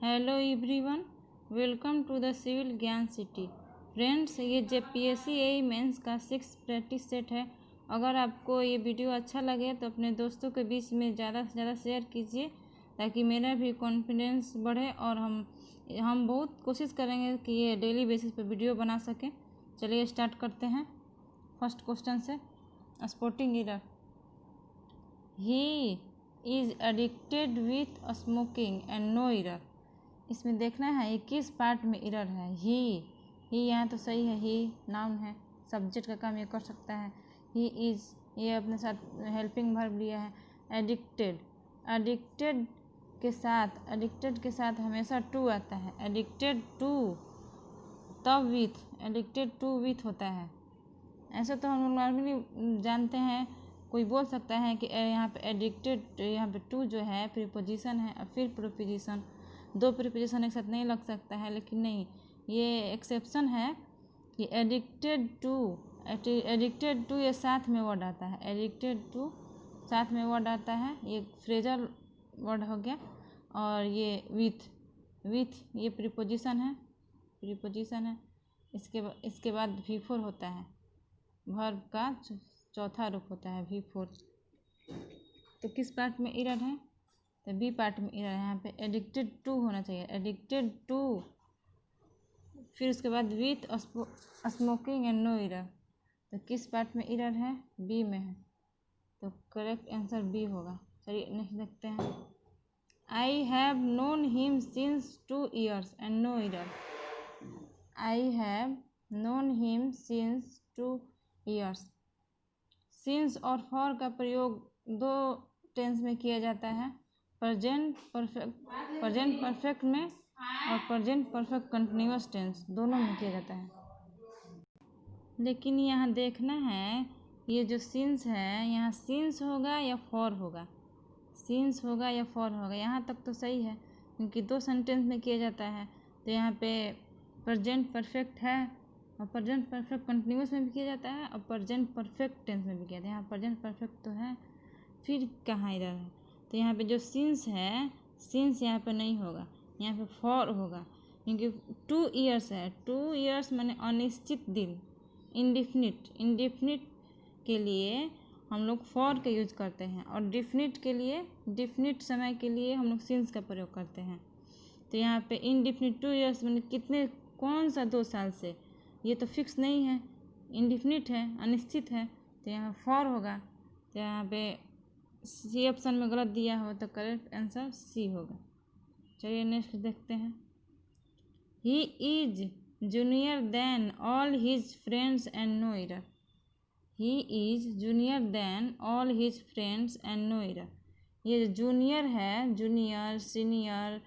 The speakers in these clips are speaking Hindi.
Hello everyone, welcome to the civil Gyan city. Friends, ये जेपीएससी एई मेंस का 6 प्रैक्टिस सेट है। अगर आपको ये वीडियो अच्छा लगे तो अपने दोस्तों के बीच में ज़्यादा से ज़्यादा शेयर कीजिए ताकि मेरा भी कॉन्फिडेंस बढ़े और हम बहुत कोशिश करेंगे कि ये डेली बेसिस पे वीडियो बना सकें। चलिए स्टार्ट करते हैं फर्स्ट क्वेश्चन से। Spotting error, he is addicted with smoking and no error. इसमें देखना है ये किस पार्ट में एरर है। ही यहाँ तो सही है, ही नाउन है, सब्जेक्ट का काम ये कर सकता है। ही इज, ये अपने साथ हेल्पिंग वर्ब लिया है। एडिक्टेड के साथ हमेशा टू आता है। एडिक्टेड टू तब एडिक्टेड टू विथ होता है। ऐसे तो हम लोग नॉर्मली जानते हैं, कोई बोल सकता है कि यहाँ पे एडिक्टेड, यहाँ पे टू जो है प्रीपोजिशन है और फिर प्रीपोजिशन, दो प्रीपोजिशन एक साथ नहीं लग सकता है। लेकिन नहीं, ये एक्सेप्शन है कि एडिक्टेड टू ये साथ में वर्ड आता है। एडिक्टेड टू साथ में वर्ड आता है, ये फ्रेजल वर्ड हो गया। और ये विथ ये प्रीपोजिशन है। इसके बाद V4 होता है, वर्ब का चौथा रूप होता है V4। तो किस पार्ट में एरर है? तो बी पार्ट में एरर है। यहाँ पे एडिक्टेड टू होना चाहिए, एडिक्टेड टू, फिर उसके बाद with smoking and no error. तो किस पार्ट में एरर है? बी में है, तो करेक्ट आंसर बी होगा। चलिए नेक्स्ट देखते हैं। I have known him since 2 years and no error. I have known him since 2 years। Since और फॉर का प्रयोग दो टेंस में किया जाता है, प्रेजेंट परफेक्ट में और प्रेजेंट परफेक्ट कंटिन्यूअस टेंस दोनों में किया जाता है। लेकिन यहाँ देखना है, ये जो सिंस है यहाँ सिंस होगा या फॉर होगा, सिंस होगा या फॉर होगा। यहाँ तक तो सही है क्योंकि दो सेंटेंस में किया जाता है। तो यहाँ पे प्रेजेंट परफेक्ट है और प्रेजेंट परफेक्ट कंटिन्यूअस में भी किया जाता है और प्रेजेंट परफेक्ट टेंस में भी किया जाता है। यहाँ प्रेजेंट परफेक्ट तो है, फिर कहाँ एरर है? तो यहाँ पे जो सिंस है, सिंस यहाँ पे नहीं होगा, यहाँ पे फॉर होगा क्योंकि 2 years है। 2 years माने अनिश्चित दिन, इंडिफिनिट के लिए हम लोग फॉर का यूज करते हैं और डिफिनिट समय के लिए हम लोग सिंस का प्रयोग करते हैं। तो यहाँ पे इनडिफिनिट 2 years माने कितने, कौन सा 2 साल से, ये तो फिक्स नहीं है, इंडिफिनिट है, अनिश्चित है, तो यहाँ फॉर होगा। तो यहाँ पे सी ऑप्शन में गलत दिया हो तो करेक्ट आंसर सी होगा। चलिए नेक्स्ट देखते हैं। He is junior than all his friends and no error. He is junior than all his friends and no error. ये जूनियर है, जूनियर, सीनियर,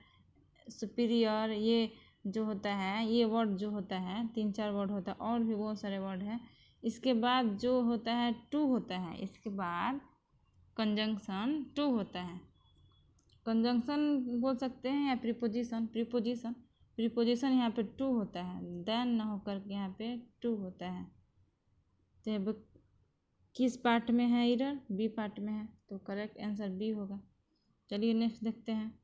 सुपीरियर, ये जो होता है, ये वर्ड जो होता है 3-4 वर्ड होता है, और भी बहुत सारे वर्ड हैं। इसके बाद जो होता है टू होता है, इसके बाद कंजंक्शन टू होता है। कंजंक्शन बोल सकते हैं या प्रीपोजिशन यहाँ पे टू होता है, देन ना होकर के यहाँ पे टू होता है। तो अब किस पार्ट में है एरर? बी पार्ट में है, तो करेक्ट आंसर बी होगा। चलिए नेक्स्ट देखते हैं।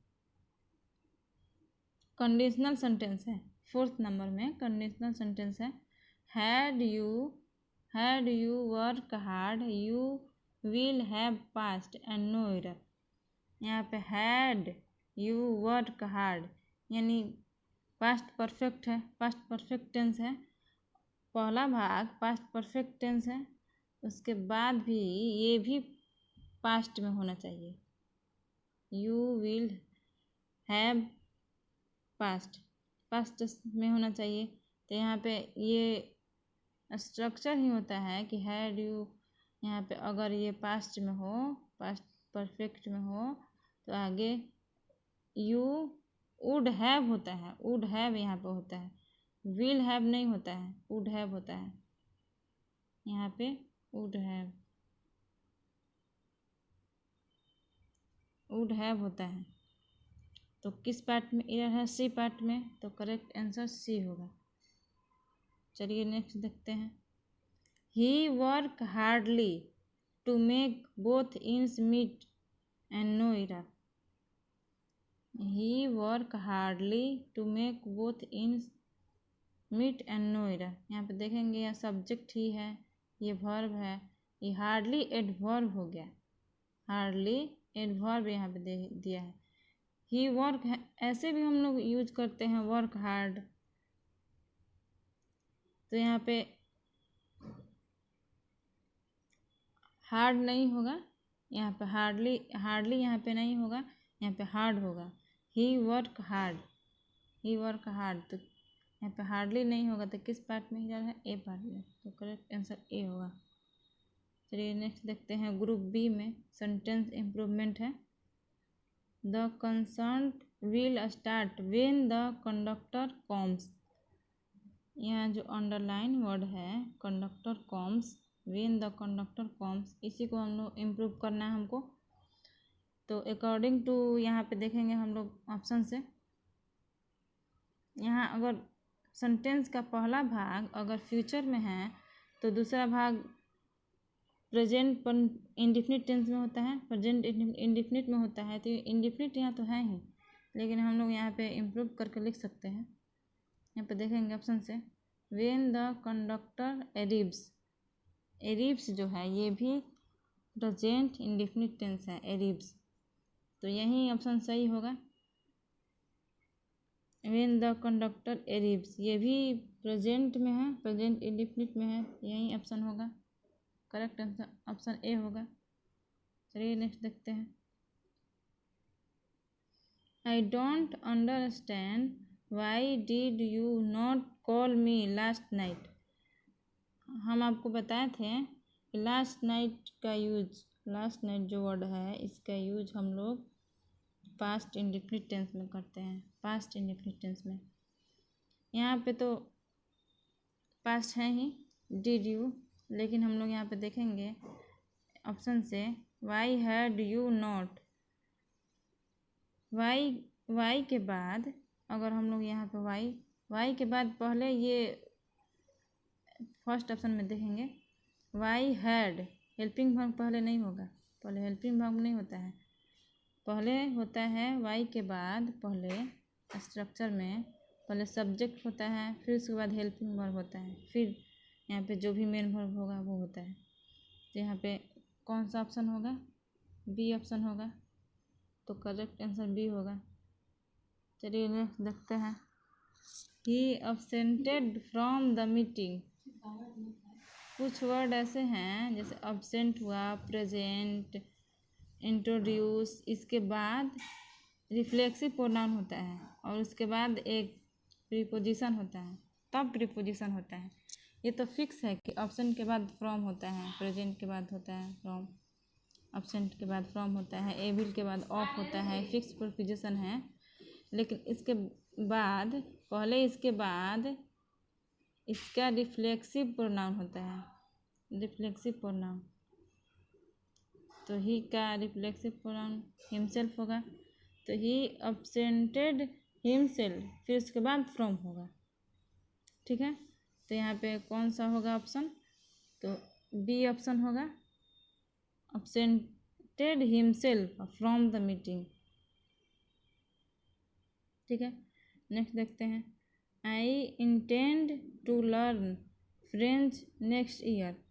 कंडीशनल सेंटेंस है, 4th नंबर में कंडीशनल सेंटेंस है। Had you work hard you will have passed and no error. यहाँ पे हैड यू वर्क हार्ड यानी पास्ट परफेक्ट है, पास्ट परफेक्ट टेंस है, पहला भाग पास्ट परफेक्ट टेंस है, उसके बाद भी ये भी पास्ट में होना चाहिए। यू विल हैव पास्ट में होना चाहिए। तो यहाँ पे ये स्ट्रक्चर ही होता है कि हैड यू, यहाँ पे अगर ये पास्ट में हो, पास्ट परफेक्ट में हो, तो आगे यू वुड हैव होता है, वुड हैव यहाँ पे होता है, विल हैव नहीं होता है, वुड हैव होता है। यहाँ पे वुड हैव होता है। तो किस पार्ट में एरर है? सी पार्ट में, तो करेक्ट आंसर सी होगा। चलिए नेक्स्ट देखते हैं। He work hardly to make both ends meet and no error. He work hardly to make both इन मीट एंड नो एरर। यहाँ पे देखेंगे यह सब्जेक्ट ही है, ये वर्ब है, ये हार्डली एडवर्ब हो गया, हार्डली एडवर्ब यहाँ पे दिया है। ही वर्क है, ऐसे भी हम लोग यूज करते हैं वर्क हार्ड, तो यहाँ पे हार्ड नहीं होगा, यहाँ पे हार्डली हार्डली यहाँ पे नहीं होगा, यहाँ पे हार्ड होगा। ही वर्क हार्ड, ही वर्क हार्ड, तो यहाँ पे हार्डली नहीं होगा, तो किस पार्ट में ही जा रहा है, ए पार्ट में, तो करेक्ट आंसर ए होगा। चलिए नेक्स्ट देखते हैं, ग्रुप बी में सेंटेंस इम्प्रूवमेंट है। The concert will start when the conductor comes. यहाँ जो अंडरलाइन वर्ड है conductor comes, when the conductor comes, इसी को हम लोग इम्प्रूव करना है हमको। तो अकॉर्डिंग टू यहाँ पे देखेंगे हम लोग ऑप्शन से, यहाँ अगर सेंटेंस का पहला भाग अगर फ्यूचर में है तो दूसरा भाग प्रेजेंट पर इंडिफिनिट टेंस में होता है, प्रेजेंट इंडिफिनिट में होता है, तो इंडिफिनिट यहाँ तो है ही, लेकिन हम लोग यहाँ पे इम्प्रूव करके लिख सकते हैं। यहाँ पे देखेंगे ऑप्शन से, व्हेन द कंडक्टर एरिव्स, एरिव्स जो है ये भी प्रेजेंट इंडिफिनिट टेंस है, एरिव्स, तो यही ऑप्शन सही होगा। व्हेन द कंडक्टर एरिव्स, ये भी प्रेजेंट में है, प्रेजेंट इंडिफिनिट में है, यही ऑप्शन होगा, करेक्ट आंसर ऑप्शन ए होगा। चलिए नेक्स्ट देखते हैं। I don't understand why did you not call me last night. हम आपको बताए थे कि लास्ट नाइट का यूज, लास्ट नाइट जो वर्ड है इसका यूज हम लोग पास्ट इंडिफिनिट टेंस में करते हैं, पास्ट इंडिफिनिट टेंस में। यहाँ पे तो पास्ट है ही डिड यू, लेकिन हम लोग यहाँ पे देखेंगे ऑप्शन से, why had you not, why के बाद अगर हम लोग यहाँ पे वाई के बाद पहले ये फर्स्ट ऑप्शन में देखेंगे वाई हैड, हेल्पिंग वर्ब पहले नहीं होगा, पहले हेल्पिंग वर्ब नहीं होता है, पहले होता है वाई के बाद पहले स्ट्रक्चर में पहले सब्जेक्ट होता है, फिर उसके बाद हेल्पिंग वर्ब होता है, फिर यहाँ पे जो भी मेन वर्ब होगा वो होता है। तो यहाँ पे कौन सा ऑप्शन होगा, बी ऑप्शन होगा, तो करेक्ट आंसर बी होगा। चलिए नेक्स्ट देखते हैं। ही अब्सेंटेड फ्रॉम द मीटिंग। कुछ वर्ड ऐसे हैं जैसे अब्सेंट हुआ, प्रेजेंट, इंट्रोड्यूस, इसके बाद रिफ्लेक्सिव प्रोनाउन होता है और उसके बाद एक प्रीपोजिशन होता है, तब प्रीपोजिशन होता है। ये तो फिक्स है कि ऑप्शन के बाद फ्रॉम होता है, प्रेजेंट के बाद होता है फ्रॉम, अब्सेंट के बाद फ्रॉम होता है, एविल के बाद ऑफ होता है, फिक्स प्रीपोजिशन है। लेकिन इसके बाद पहले इसके बाद इसका रिफ्लेक्सिव प्रोनाउन होता है, रिफ्लेक्सिव प्रोनाउन, तो ही का रिफ्लेक्सिव प्रोनाउन हिमसेल्फ होगा, तो ही अब्सेंटेड हिमसेल्फ, फिर उसके बाद फ्रॉम होगा, ठीक है। तो यहाँ पे कौन सा होगा ऑप्शन, तो बी ऑप्शन होगा, absented himself from the meeting, ठीक है। नेक्स्ट देखते हैं। I intend to learn French next year.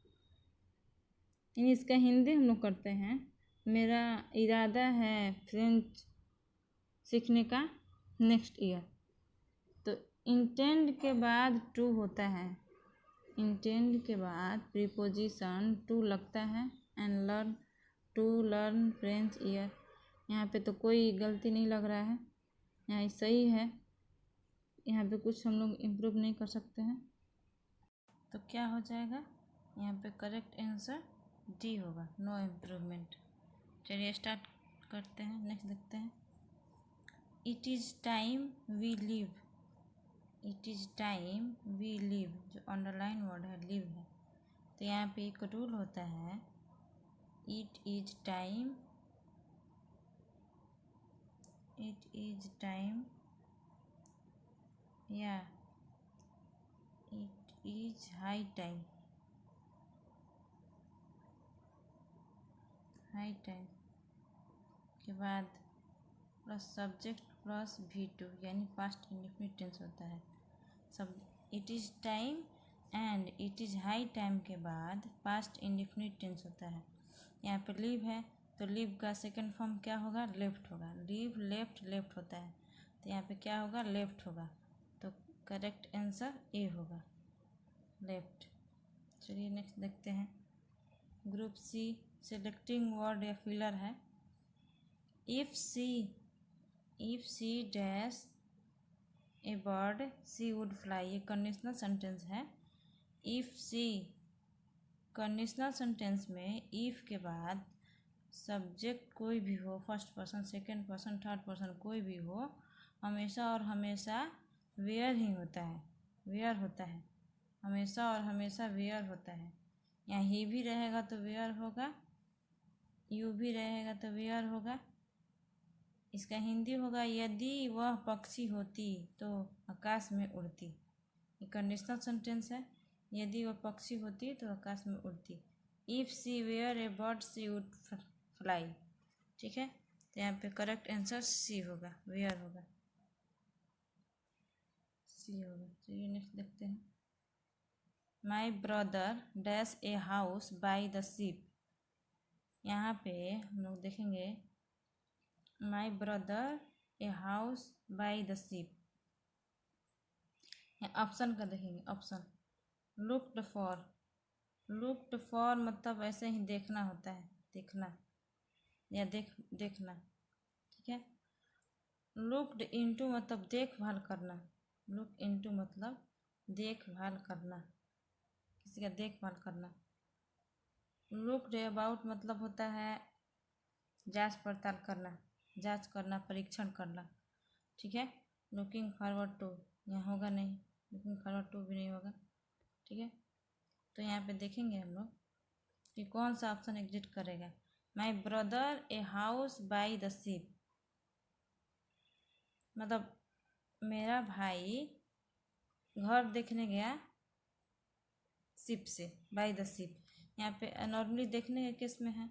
इसका हिंदी हम लोग करते हैं, मेरा इरादा है फ्रेंच सीखने का नेक्स्ट ईयर। तो इंटेंड के बाद टू होता है, इंटेंड के बाद प्रीपोजिशन टू लगता है, and learn, to learn French year. यहाँ पे तो कोई गलती नहीं लग रहा है, यहाँ सही है, यहाँ पे कुछ हम लोग इम्प्रूव नहीं कर सकते हैं, तो क्या हो जाएगा, यहाँ पे करेक्ट आंसर डी होगा, नो इम्प्रूवमेंट। चलिए स्टार्ट करते हैं, नेक्स्ट देखते हैं। It is time we live, it is time we live, जो अंडरलाइन वर्ड है लिव है, तो यहाँ पे एक रूल होता है, it is time, it is time या it is high time, high time के बाद प्लस सब्जेक्ट प्लस V2 यानी पास्ट इंडेफिनिट टेंस होता है। सब it is time and it is high time के बाद पास्ट इंडेफिनिट टेंस होता है। यहाँ पे लीव है तो लीव का सेकंड फॉर्म क्या होगा, लेफ्ट होगा। लीव लेफ्ट लेफ्ट होता है तो यहाँ पे क्या होगा, लेफ्ट होगा। तो करेक्ट आंसर ए होगा, लेफ्ट। चलिए नेक्स्ट देखते हैं। ग्रुप सी सेलेक्टिंग वर्ड या फिलर है। If she dash a bird she would fly, ये कंडीशनल सेंटेंस है। इफ़ सी कंडीशनल सेंटेंस में इफ़ के बाद सब्जेक्ट कोई भी हो, first person second person third person कोई भी हो, हमेशा और हमेशा वेयर ही होता है, वेयर होता है, हमेशा और हमेशा वेयर होता है। यहाँ ही भी रहेगा तो वेयर होगा, यू भी रहेगा तो वेयर होगा। इसका हिंदी होगा यदि वह पक्षी होती तो आकाश में उड़ती। ये कंडीशनल सेंटेंस है, यदि वह पक्षी होती तो आकाश में उड़ती। If she were a bird she would fly. ठीक है, तो यहाँ पे करेक्ट आंसर सी होगा, वेयर होगा, सी होगा। चलिए नेक्स्ट देखते हैं। My brother dash a house by the ship. यहाँ पे हम लोग देखेंगे my brother a house by the ship. Option का देखेंगे, ऑप्शन लुक्ड फॉर मतलब ऐसे ही देखना होता है, देखना या देखना। ठीक है, लुक्ड इनटू मतलब देखभाल करना, लुक इनटू मतलब देखभाल करना, किसी का देखभाल करना। लुक्ड अबाउट मतलब होता है जांच पड़ताल करना, जांच करना, परीक्षण करना। ठीक है, लुकिंग फॉरवर्ड टू यहाँ होगा नहीं, लुकिंग फॉरवर्ड टू भी नहीं होगा। ठीक है, तो यहाँ पे देखेंगे हम लोग कि कौन सा ऑप्शन एग्जिट करेगा। My brother a house by the ship मतलब मेरा भाई घर देखने गया शिप से, बाय द शिप। यहाँ पे नॉर्मली देखने के केस में है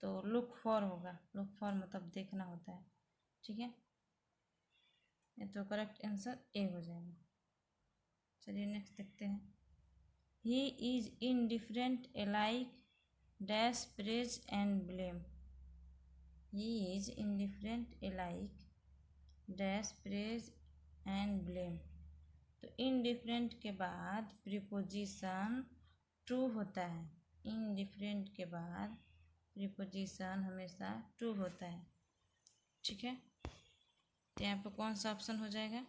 तो लुक फॉर होगा, लुक फॉर मतलब देखना होता है। ठीक है, ये तो करेक्ट आंसर ए हो जाएगा। चलिए नेक्स्ट देखते हैं। He is indifferent alike dash praise and blame. He is indifferent alike dash praise and blame. तो इनडिफरेंट के बाद प्रीपोजिशन ट्रू होता है, इनडिफरेंट के बाद प्रीपोजिशन हमेशा ट्रू होता है। ठीक है, तो यहाँ पे कौन सा ऑप्शन हो जाएगा,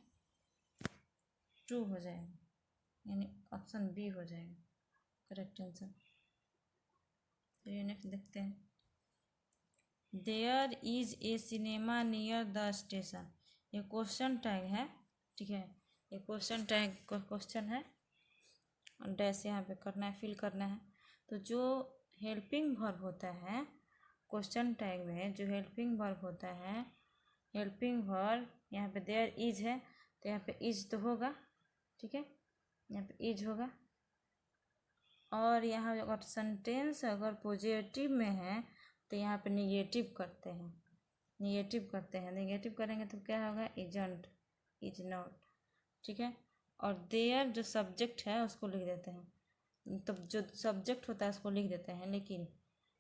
ट्रू हो जाएगा, यानी ऑप्शन बी हो जाएगा करेक्ट आंसर। चलिए नेक्स्ट देखते हैं। There is a cinema near the station. ये क्वेश्चन टैग है। ठीक है, ये क्वेश्चन टैग का क्वेश्चन है और डैश यहाँ पे करना है, फिल करना है। तो जो हेल्पिंग वर्ब होता है क्वेश्चन टैग में, जो हेल्पिंग वर्ब होता है, हेल्पिंग वर्ब यहाँ पे देयर इज है तो यहाँ पे इज तो होगा। ठीक है, यहाँ पे इज होगा। और यहाँ अगर सेंटेंस अगर पॉजिटिव में है तो यहाँ पे निगेटिव करते हैं, निगेटिव करते हैं। निगेटिव करेंगे तो क्या होगा, इजंट, इज नॉट। ठीक है, और देयर जो सब्जेक्ट है उसको लिख देते हैं, तब जो सब्जेक्ट होता है उसको लिख देते हैं। लेकिन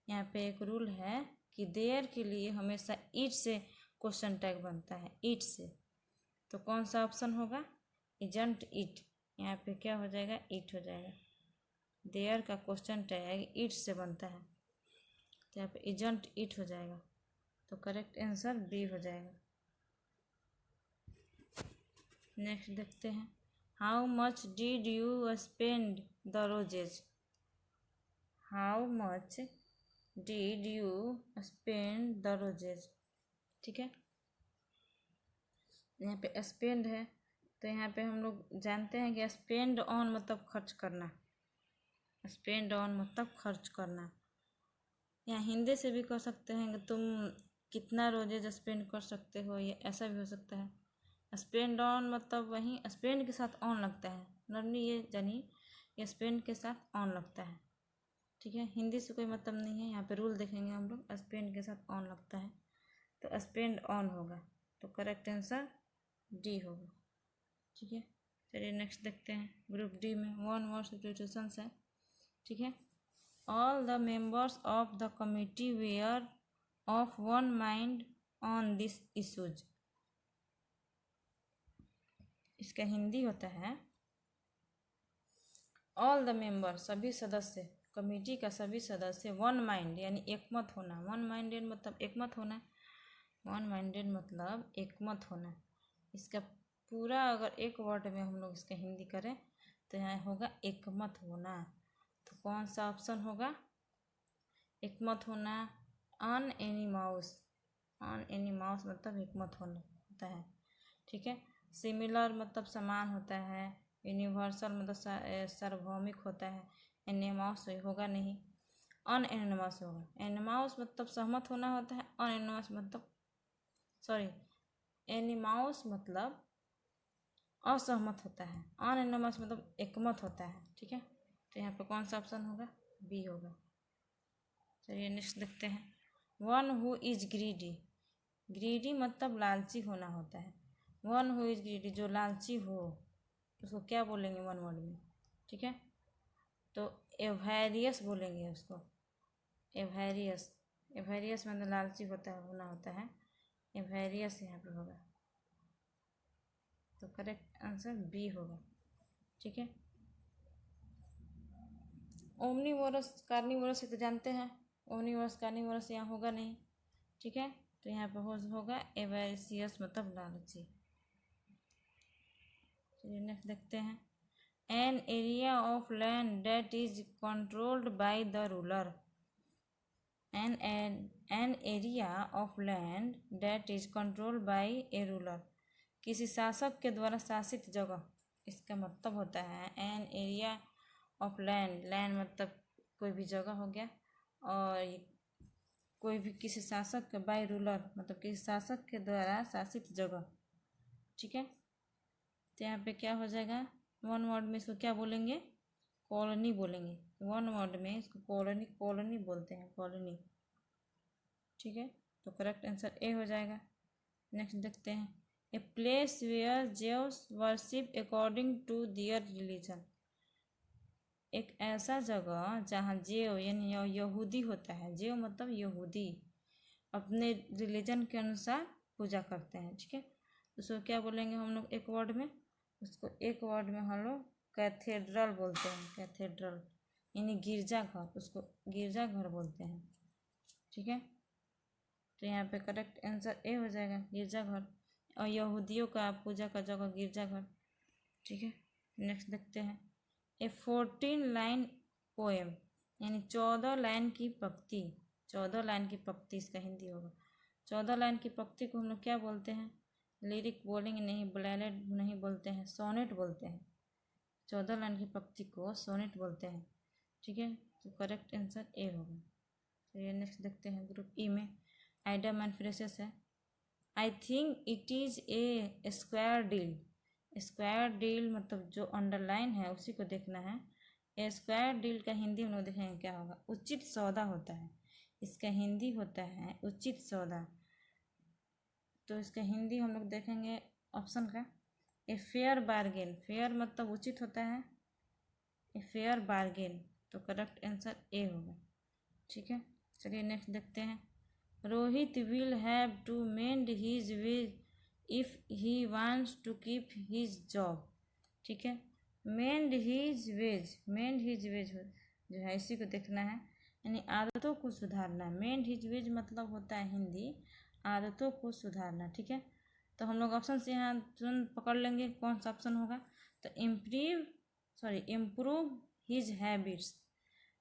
यहाँ पे एक रूल है कि देयर के लिए हमेशा इट से क्वेश्चन टैग बनता है, इट से। तो कौन सा ऑप्शन होगा, इजंट इट। यहाँ पे क्या हो जाएगा, इट हो जाएगा। देयर का क्वेश्चन टैग इट से बनता है तो यहाँ पे इजंट इट हो जाएगा। तो करेक्ट आंसर बी हो जाएगा। नेक्स्ट देखते हैं। How much did you spend the roses. How much did you spend the roses. ठीक है, यहाँ पे स्पेंड है तो यहाँ पे हम लोग जानते हैं कि स्पेंड ऑन मतलब खर्च करना, स्पेंड ऑन मतलब खर्च करना। यहाँ हिंदी से भी कर सकते हैं कि तुम कितना रोजेज स्पेंड कर सकते हो, ये ऐसा भी हो सकता है। स्पेंड ऑन मतलब वहीं स्पेंड के साथ ऑन लगता है, नॉर्मली ये जानिए ये स्पेंड के साथ ऑन लगता है। ठीक है, हिंदी से कोई मतलब नहीं है। यहाँ पे रूल देखेंगे हम लोग, स्पेंड के साथ ऑन लगता है तो स्पेंड ऑन होगा। तो करेक्ट आंसर डी होगा। ठीक है, चलिए नेक्स्ट देखते हैं। ग्रुप डी में 1 वर्ड सब्स्टिट्यूशंस है। ठीक है, all the members of the committee were of one mind on this issues. इसका हिंदी होता है ऑल द मेंबर, सभी सदस्य, कमेटी का सभी सदस्य, वन माइंड यानी एकमत होना। वन माइंडेड मतलब एकमत होना। वन माइंडेड मतलब एकमत होना। इसका पूरा अगर एक वर्ड में हम लोग इसका हिंदी करें तो यहाँ होगा एकमत होना। तो कौन सा ऑप्शन होगा? एकमत होना। On any mouse, on any mouse मतलब एकमत होना होता है। ठीक है, सिमिलर मतलब समान होता है। यूनिवर्सल मतलब सार्वभौमिक होता है। एनिमस होगा नहीं, अनएनिमस होगा। एनिमस मतलब सहमत होना होता है। अनएनिमस मतलब एनिमस मतलब असहमत होता है। अनएनिमस मतलब एकमत होता है। ठीक है, तो यहाँ पे कौन सा ऑप्शन होगा? बी होगा। चलिए नेक्स्ट देखते हैं। One who is greedy, greedy मतलब लालची होना होता है। वन हु इज ग्रीडी, जो लालची हो, उसको क्या बोलेंगे वन वर्ड में? ठीक है, तो एवेरियस बोलेंगे उसको। एवेरियस, एवेरियस मतलब लालची होता है, होना होता है। एवेरियस यहाँ पे होगा, तो करेक्ट आंसर बी होगा। ठीक है, ओमनीवोरस कार्निवोरस से तो जानते हैं, ओमनीवोरस कार्निवोरस यहाँ होगा नहीं। ठीक है, तो यहाँ पे होगा एवेरियस मतलब लालची। चलिए नेक्स्ट देखते हैं। An area of land that is controlled by the ruler. An area of land that is controlled by A ruler, किसी शासक के द्वारा शासित जगह। इसका मतलब होता है an area of land, land मतलब कोई भी जगह हो गया, और कोई भी किसी शासक के, बाय रूलर मतलब किसी शासक के द्वारा शासित जगह। ठीक है, तो यहाँ पे क्या हो जाएगा? वन वर्ड में इसको क्या बोलेंगे? कॉलोनी बोलेंगे। वन वर्ड में इसको कॉलोनी, कॉलोनी बोलते हैं, कॉलोनी। ठीक है, तो करेक्ट आंसर ए हो जाएगा। नेक्स्ट देखते हैं। A place where Jews worship according to their religion, एक ऐसा जगह जहाँ जेव यानी यहूदी होता है। जेव मतलब यहूदी अपने रिलीजन के अनुसार पूजा करते हैं। ठीक है, उसको क्या बोलेंगे हम लोग एक वर्ड में? उसको एक वर्ड में हम लोग कैथेड्रल बोलते हैं। कैथेड्रल यानी गिरजाघर, उसको गिरजाघर बोलते हैं। ठीक है, तो यहाँ पे करेक्ट आंसर ए हो जाएगा, गिरजाघर। और यहूदियों का पूजा का जगह गिरजाघर। ठीक है, नेक्स्ट देखते हैं। ए 14 लाइन पोएम यानी 14 लाइन की पंक्ति। 14 लाइन की पंक्ति इसका हिंदी होगा। 14 लाइन की पंक्ति को हम लोग क्या बोलते हैं? लिरिक बोलेंगे नहीं, बैलेड नहीं बोलते हैं, सोनेट बोलते हैं। 14 लाइन की पंक्ति को सोनेट बोलते हैं। ठीक है, तो करेक्ट आंसर ए होगा। चलिए नेक्स्ट देखते हैं। ग्रुप ई में आइडम एंड फ्रेसेस है। I think it is a square deal. Square deal मतलब जो अंडरलाइन है उसी को देखना है। ए स्क्वायर डील का हिंदी हम लोग देखेंगे क्या होगा? उचित सौदा होता है। इसका हिंदी होता है उचित सौदा। तो इसका हिंदी हम लोग देखेंगे ऑप्शन का, ए फेयर बार्गेन। फेयर मतलब उचित होता है, ए फेयर बार्गेन, तो करेक्ट आंसर ए होगा। ठीक है, चलिए नेक्स्ट देखते हैं। Rohit will have to mend his ways if he wants to keep his job. ठीक है, mend his ways, mend his ways जो है इसी को देखना है, यानी आदतों को सुधारना। मेंड हीज वेज मतलब होता है हिंदी आदतों को सुधारना। ठीक है, तो हम लोग ऑप्शन से यहाँ तुरंत पकड़ लेंगे कौन सा ऑप्शन होगा। तो इम्प्रूव हिज हैबिट्स,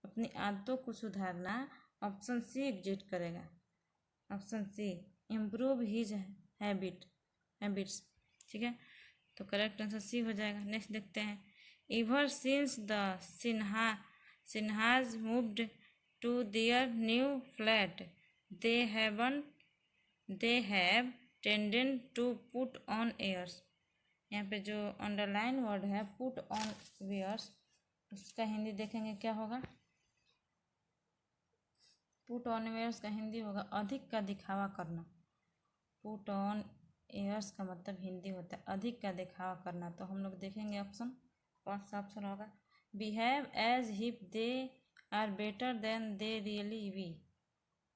अपनी आदतों को सुधारना, ऑप्शन सी एग्जिट करेगा। Option C, improve his habits. ठीक है, तो करेक्ट आंसर सी हो जाएगा। नेक्स्ट देखते हैं। Ever since the Sinhas moved to their new flat they have tended to put on airs. यहाँ पे जो अंडरलाइन वर्ड है पुट ऑन वेयर्स, उसका हिंदी देखेंगे क्या होगा? पुट ऑन वेयर्स का हिंदी होगा अधिक का दिखावा करना। पुट ऑन एयर्स का मतलब हिंदी होता है अधिक का दिखावा करना। तो हम लोग देखेंगे ऑप्शन, कौन सा ऑप्शन होगा। Behave as if they are better than they really be,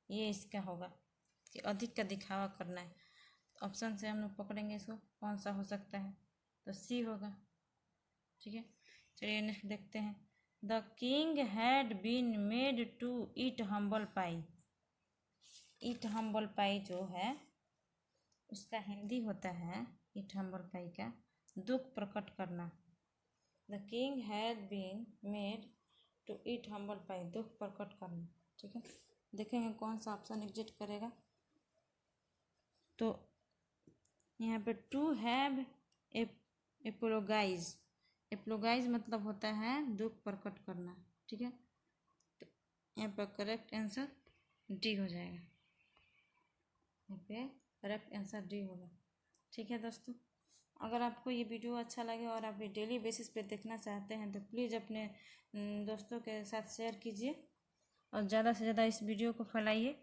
ये इसका होगा कि अधिक का दिखावा करना है। ऑप्शन से हम लोग पकड़ेंगे इसको, कौन सा हो सकता है, तो सी होगा। ठीक है, चलिए नेक्स्ट देखते हैं। The king had been made to eat humble pie. Eat humble pie जो है उसका हिंदी होता है, ईट हम्बल पाई का दुख प्रकट करना। The king had been made to eat humble pie, दुख प्रकट करना। ठीक है, देखेंगे कौन सा ऑप्शन एग्जिट करेगा। तो यहाँ पे टू हैव एपोलोगाइज, एपोलोगाइज मतलब होता है दुख प्रकट करना। ठीक है, तो यहाँ पर करेक्ट आंसर डी हो जाएगा, यहाँ पे करेक्ट आंसर डी होगा। ठीक है दोस्तों, अगर आपको ये वीडियो अच्छा लगे और आप ये डेली बेसिस पे देखना चाहते हैं तो प्लीज़ अपने दोस्तों के साथ शेयर कीजिए और ज़्यादा से ज़्यादा इस वीडियो को फैलाइए।